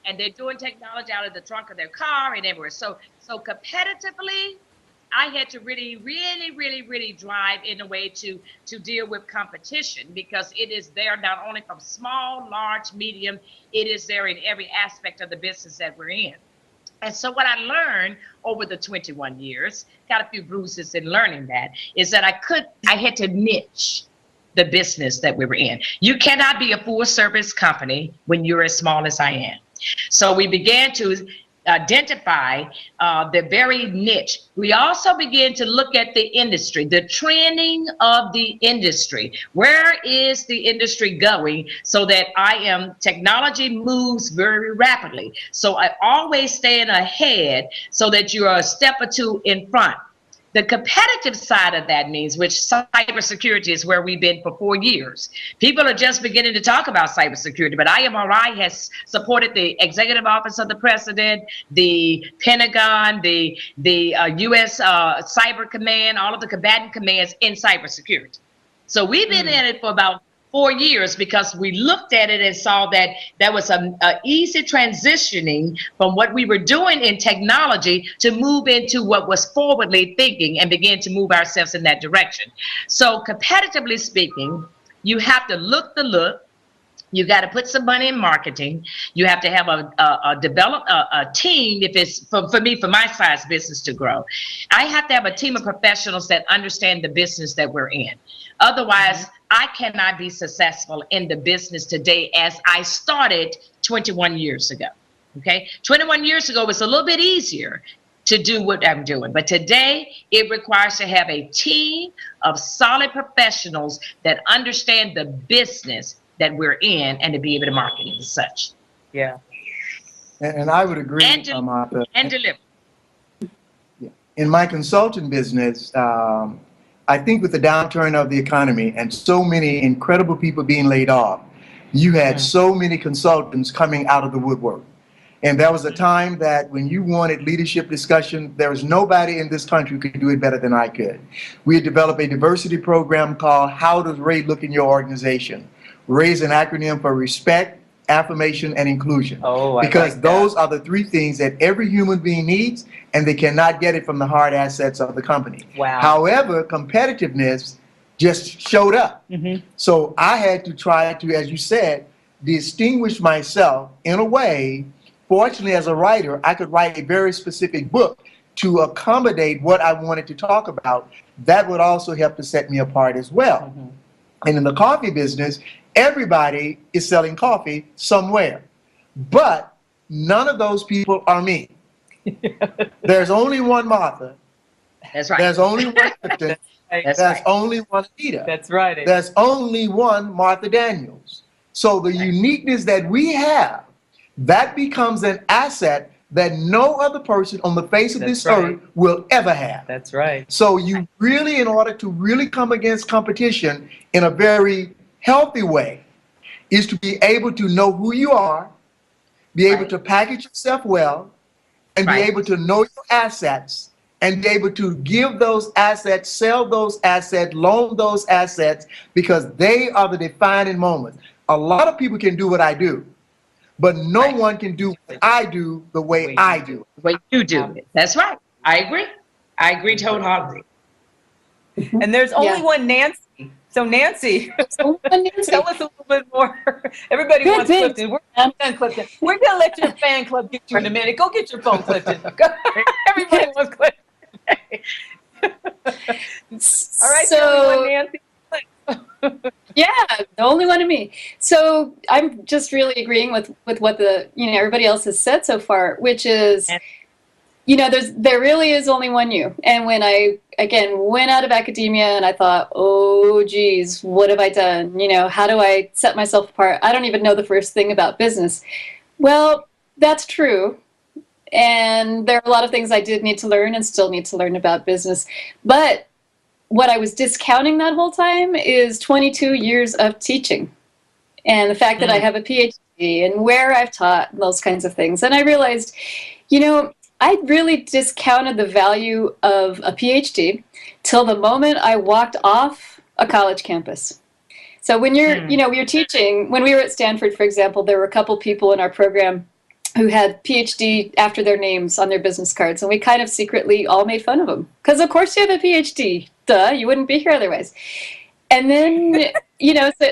And they're doing technology out of the trunk of their car and everywhere. So competitively, I had to really drive in a way to deal with competition, because it is there not only from small, large, medium, it is there in every aspect of the business that we're in. And so what I learned over the 21 years, got a few bruises in learning that, is that I had to niche the business that we were in. You cannot be a full service company when you're as small as I am. So we began to identify the very niche. We also began to look at the industry, the trending of the industry. Where is the industry going? So that technology moves very rapidly. So I always staying ahead so that you're a step or two in front. The competitive side of that means, which cybersecurity is where we've been for 4 years. People are just beginning to talk about cybersecurity, but IMRI has supported the Executive Office of the President, the Pentagon, the U.S. Cyber Command, all of the combatant commands in cybersecurity. So we've been in it for about 4 years because we looked at it and saw that there was a easy transitioning from what we were doing in technology to move into what was forwardly thinking and begin to move ourselves in that direction. So competitively speaking, you have to look the look. You got to put some money in marketing. You have to have a team. If it's for me, for my size business to grow, I have to have a team of professionals that understand the business that we're in. Otherwise, I cannot be successful in the business today as I started 21 years ago. Okay, 21 years ago was a little bit easier to do what I'm doing, but today it requires to have a team of solid professionals that understand the business that we're in and to be able to market it as such. Yeah. And I would agree, Martha. And deliver. Yeah. In my consulting business, I think with the downturn of the economy and so many incredible people being laid off, you had so many consultants coming out of the woodwork. And there was a time that when you wanted leadership discussion, there was nobody in this country who could do it better than I could. We had developed a diversity program called How Does Ray Look in Your Organization? RAY is an acronym for respect, affirmation, and inclusion. Because those are the three things that every human being needs, and they cannot get it from the hard assets of the company. Wow. However, competitiveness just showed up. So I had to try to, as you said, distinguish myself in a way. Fortunately, as a writer, I could write a very specific book to accommodate what I wanted to talk about. That would also help to set me apart as well. And in the coffee business, everybody is selling coffee somewhere, but none of those people are me. There's only one Martha. That's right. There's only one Clifton. There's only one Anita. That's right. There's only one Martha Daniels. So the uniqueness that we have, that becomes an asset that no other person on the face of this earth will ever have. That's right. So you really, in order to really come against competition in a very healthy way, is to be able to know who you are, be able to package yourself well, and be able to know your assets, and be able to give those assets, sell those assets, loan those assets, because they are the defining moments. A lot of people can do what I do, but no one can do what I do the way I do. The way you do it. That's right. I agree. I agree totally. And there's only one Nancy So Nancy, Nancy. tell us a little bit more. Everybody Good, wants thanks. Clifton. We're done, Clifton. We're gonna let your fan club get you in a minute. Go get your phone, Clifton. Everybody wants Clifton. All right, So, Nancy. yeah, the only one of me. So I'm just really agreeing with what the everybody else has said so far, which is, there really is only one you. And when I again went out of academia and I thought, oh geez, what have I done? How do I set myself apart? I don't even know the first thing about business. Well, that's true. And there are a lot of things I did need to learn and still need to learn about business. But what I was discounting that whole time is 22 years of teaching and the fact that I have a PhD and where I've taught and those kinds of things. And I realized, I really discounted the value of a PhD till the moment I walked off a college campus. So when you're teaching, when we were at Stanford, for example, there were a couple people in our program who had PhD after their names on their business cards. And we kind of secretly all made fun of them. Because of course you have a PhD. Duh, you wouldn't be here otherwise. And then,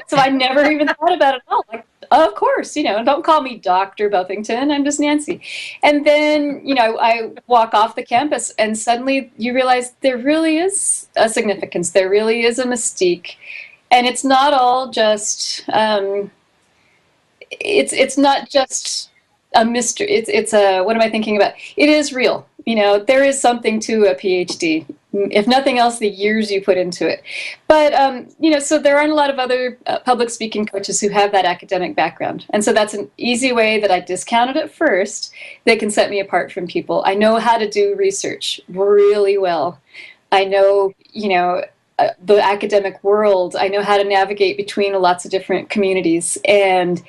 so I never even thought about it at all. Like, of course, don't call me Dr. Buffington. I'm just Nancy. And then, I walk off the campus and suddenly you realize there really is a significance. There really is a mystique. And it's not all just, it's not just a mystery. It's a, what am I thinking about? It is real. There is something to a PhD. If nothing else, the years you put into it. But, so there aren't a lot of other public speaking coaches who have that academic background. And so that's an easy way that I discounted at first that can set me apart from people. I know how to do research really well. I know, the academic world. I know how to navigate between lots of different communities. And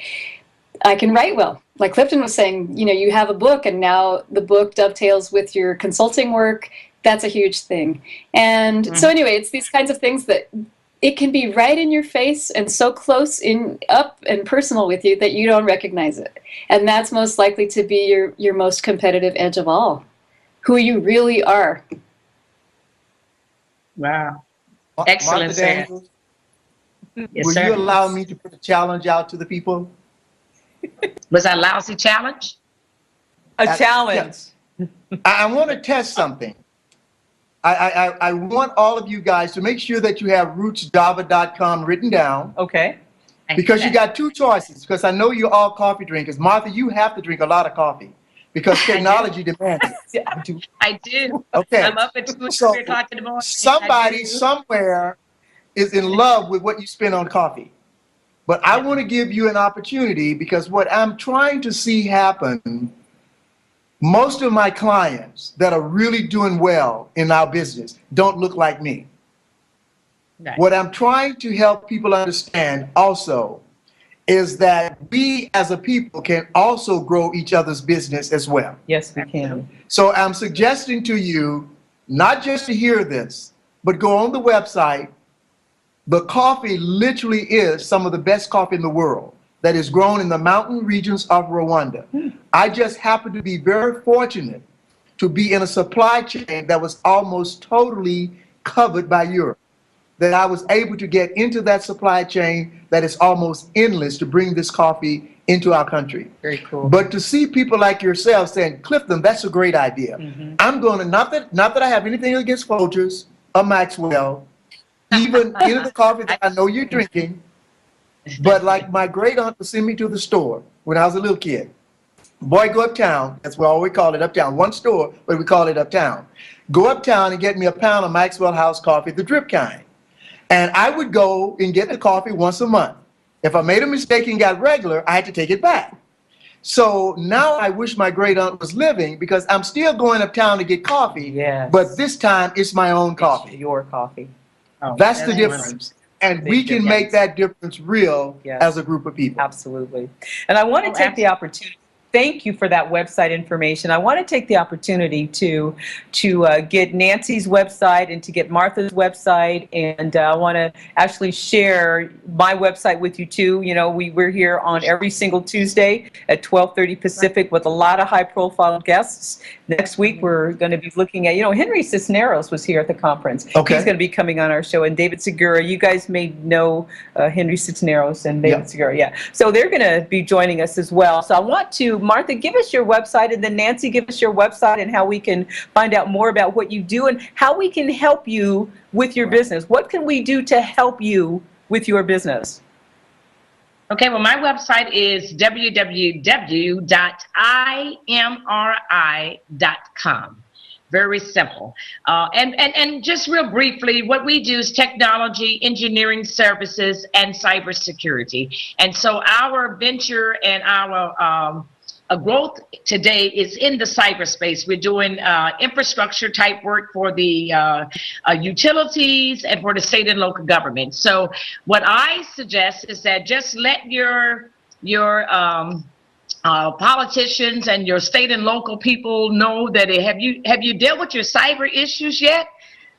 I can write well. Like Clifton was saying, you have a book and now the book dovetails with your consulting work. That's a huge thing. And so anyway, it's these kinds of things that it can be right in your face and so close up and personal with you that you don't recognize it. And that's most likely to be your most competitive edge of all, who you really are. Wow. Excellent. Yes, will you allow me to put a challenge out to the people? Was that a lousy challenge? A challenge. Yes. I want to test something. I want all of you guys to make sure that you have rootsjava.com written down. Okay. Because you got two choices. Because I know you're all coffee drinkers. Martha, you have to drink a lot of coffee because technology demands it. I do. Okay. I'm up at 2 or 3 o'clock in the morning. Somebody somewhere is in love with what you spend on coffee. But I want to give you an opportunity because what I'm trying to see happen, most of my clients that are really doing well in our business don't look like me. Right. What I'm trying to help people understand also is that we as a people can also grow each other's business as well. Yes, we can. So I'm suggesting to you, not just to hear this, but go on the website. The coffee literally is some of the best coffee in the world that is grown in the mountain regions of Rwanda. I just happen to be very fortunate to be in a supply chain that was almost totally covered by Europe, that I was able to get into that supply chain that is almost endless to bring this coffee into our country. Very cool. But to see people like yourself saying, Clifton, that's a great idea. I'm going to, not that I have anything against Folgers or Maxwell, even into the coffee that I know you're drinking, but like my great aunt would send me to the store when I was a little kid. Boy, go uptown. That's what we always call it, uptown. One store, but we call it uptown. Go uptown and get me a pound of Maxwell House coffee, the drip kind. And I would go and get the coffee once a month. If I made a mistake and got regular, I had to take it back. So now I wish my great aunt was living because I'm still going uptown to get coffee, but this time it's my own coffee. It's your coffee. Oh, that's the difference. And we can make that difference real as a group of people. Absolutely. And I want to take the opportunity thank you for that website information. I want to take the opportunity to get Nancy's website and to get Martha's website, and I want to actually share my website with you too. You know, we're here on every single Tuesday at 12:30 Pacific with a lot of high-profile guests. Next week we're going to be looking at, you know, Henry Cisneros was here at the conference. Okay. He's going to be coming on our show, and David Segura. You guys may know Henry Cisneros and David Segura, yeah. So they're going to be joining us as well. So I want to, Martha, give us your website, and then Nancy, give us your website and how we can find out more about what you do and how we can help you with your business. What can we do to help you with your business? Okay, well, my website is www.imri.com. Very simple. And just real briefly, what we do is technology, engineering services, and cybersecurity. And so our venture and our growth today is in the cyberspace. We're doing infrastructure type work for the utilities and for the state and local government. So what I suggest is that just let your politicians and your state and local people know that have you dealt with your cyber issues yet?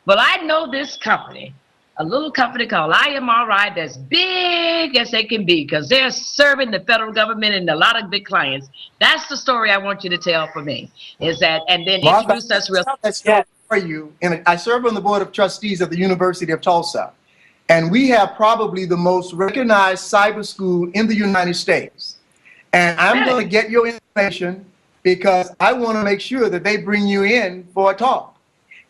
Well, I know this company, a little company called IMRI, that's big as they can be because they're serving the federal government and a lot of big clients. That's the story I want you to tell for me, is that, and then introduce us real. That's for you. And I serve on the board of trustees of the University of Tulsa, and we have probably the most recognized cyber school in the United States. And I'm going to get your information because I want to make sure that they bring you in for a talk.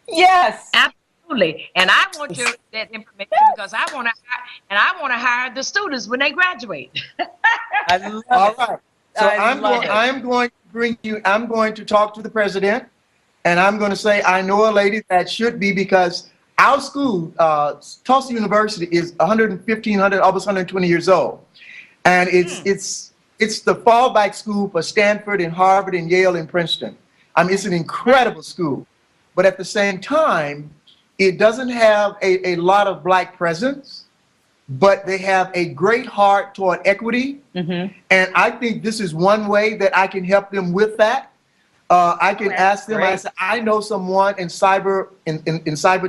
Yes. Absolutely. And I want that information because I want to hire the students when they graduate. I love All it. right. So I'm going to bring you, I'm going to talk to the president, and I'm going to say, I know a lady that should be, because our school, Tulsa University, is 115, almost 120 years old. And it's the fallback school for Stanford and Harvard and Yale and Princeton. I mean, it's an incredible school. But at the same time, it doesn't have a lot of Black presence, but they have a great heart toward equity. And I think this is one way that I can help them with that. I can ask them, I say, I know someone in cyber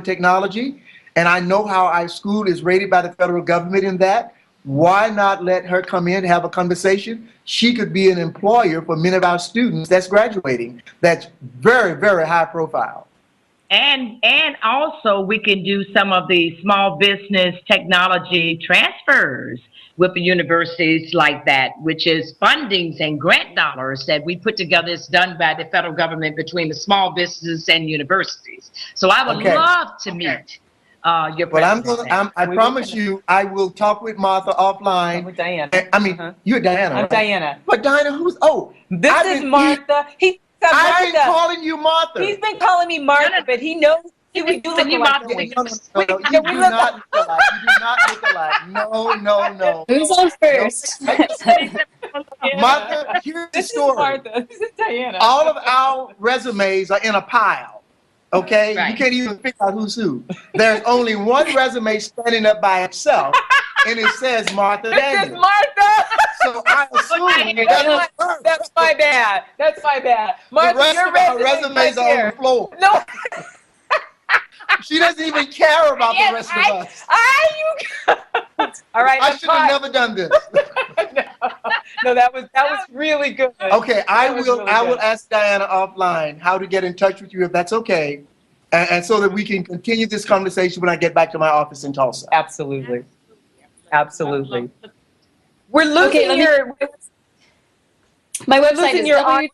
technology, and I know how our school is rated by the federal government in that. Why not let her come in, have a conversation? She could be an employer for many of our students that's graduating. That's very, very high profile. And also we can do some of the small business technology transfers with the universities like that, which is fundings and grant dollars that we put together. It's done by the federal government between the small businesses and universities. So I would love to meet your president. I promise you, I will talk with Martha offline. With Diana. I mean, you're Diana. I'm right? Diana. But Diana, who's? Oh, This is Martha. I've been calling you Martha. He's been calling me Martha, but he knows we do look alike. No, you do not look alike. You do not look alike. No. Who's on first? Martha, here's the story. This is Martha. This is Diana. All of our resumes are in a pile. Okay? Right. You can't even figure out who's who. There's only one resume standing up by itself, and it says Martha Daniels. This is Martha. So I assume That's my bad. That's my bad. Martha, the rest your of our resume's resumes right are here. on the floor. No. She doesn't even care about the rest of us. All right. I should have never done this. No, that was really good. Okay, I will ask Diana offline how to get in touch with you, if that's okay, and so that we can continue this conversation when I get back to my office in Tulsa. Absolutely. We're losing your. My website is Go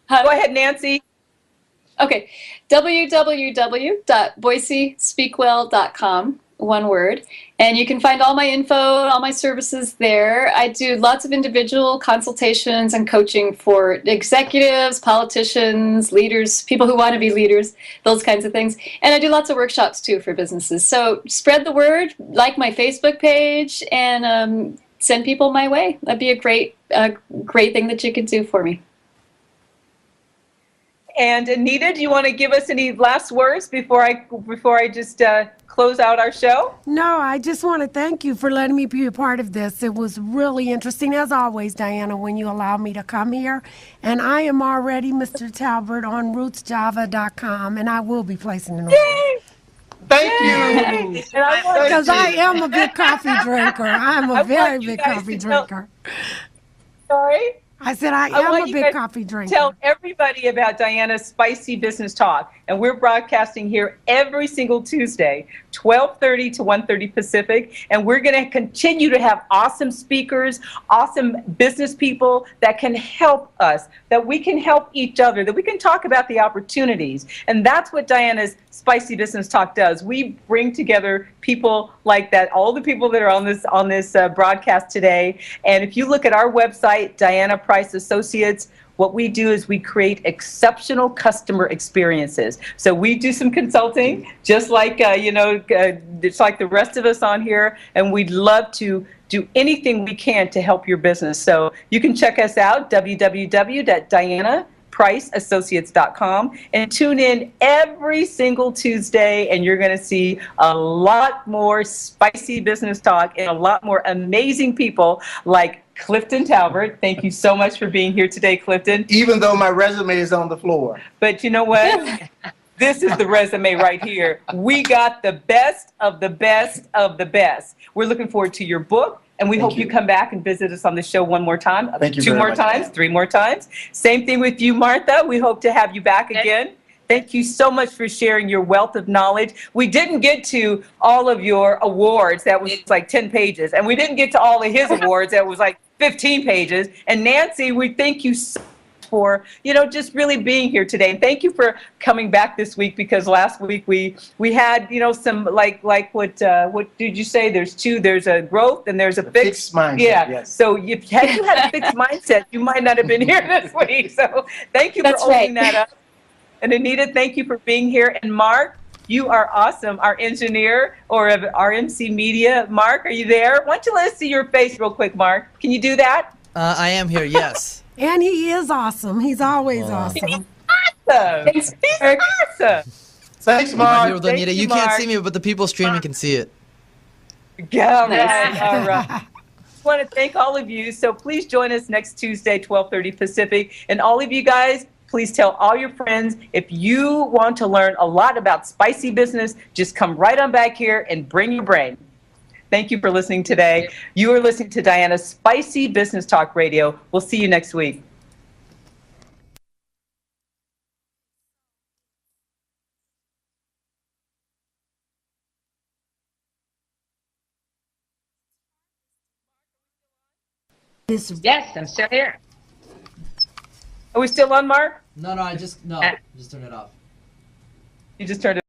ahead, Nancy. Okay, www.boisespeakwell.com, one word. And you can find all my info, all my services there. I do lots of individual consultations and coaching for executives, politicians, leaders, people who want to be leaders, those kinds of things. And I do lots of workshops too for businesses. So spread the word, like my Facebook page, and send people my way. That'd be a great thing that you could do for me. And Anita, do you want to give us any last words before I just close out our show? No, I just want to thank you for letting me be a part of this. It was really interesting, as always, Diana, when you allowed me to come here. And I am already Mr. Taulbert on rootsjava.com, and I will be placing an order. Thank you. Because I am a big coffee drinker. I'm a very big coffee drinker. Sorry? I said I am a big coffee drinker. Tell everybody about Diana's Spicy Business Talk. And we're broadcasting here every single Tuesday, 12:30 to 1:30 Pacific. And we're going to continue to have awesome speakers, awesome business people that can help us, that we can help each other, that we can talk about the opportunities. And that's what Diana's Spicy Business Talk does. We bring together people like that, all the people that are on this broadcast today. And if you look at our website, Diana Price Associates, what we do is we create exceptional customer experiences. So we do some consulting, just like just like the rest of us on here, and we'd love to do anything we can to help your business. So you can check us out, www.dianapriceassociates.com, and tune in every single Tuesday, and you're going to see a lot more spicy business talk and a lot more amazing people like Clifton Taulbert. Thank you so much for being here today, Clifton. Even though my resume is on the floor. But you know what? This is the resume right here. We got the best of the best of the best. We're looking forward to your book, and we hope you come back and visit us on the show one more time, Thank you two very more much. times, three more times. Same thing with you, Martha. We hope to have you back again. Thank you so much for sharing your wealth of knowledge. We didn't get to all of your awards. That was like 10 pages. And we didn't get to all of his awards. That was like 15 pages. And Nancy, we thank you so much for, just really being here today. And thank you for coming back this week, because last week we had, some like what did you say? There's a growth and there's a fixed mindset. Yeah. Yes. So if had you had a fixed mindset, you might not have been here this week. So thank you for opening that up. And Anita, thank you for being here. And Mark, you are awesome, our engineer or RMC Media. Mark, are you there? Why don't you let us see your face real quick, Mark? Can you do that? I am here, yes. And he is awesome. He's always awesome. He's awesome. He's awesome. Thanks, My Mark. hero, Anita. You can't see me, but the people streaming can see it. Yeah, all right, all right. I want to thank all of you. So please join us next Tuesday, 12:30 Pacific. And all of you guys, please tell all your friends. If you want to learn a lot about spicy business, just come right on back here and bring your brain. Thank you for listening today. You are listening to Diana's Spicy Business Talk Radio. We'll see you next week. Yes, I'm still here. Are we still on, Mark? No, just turn it off. You just turned it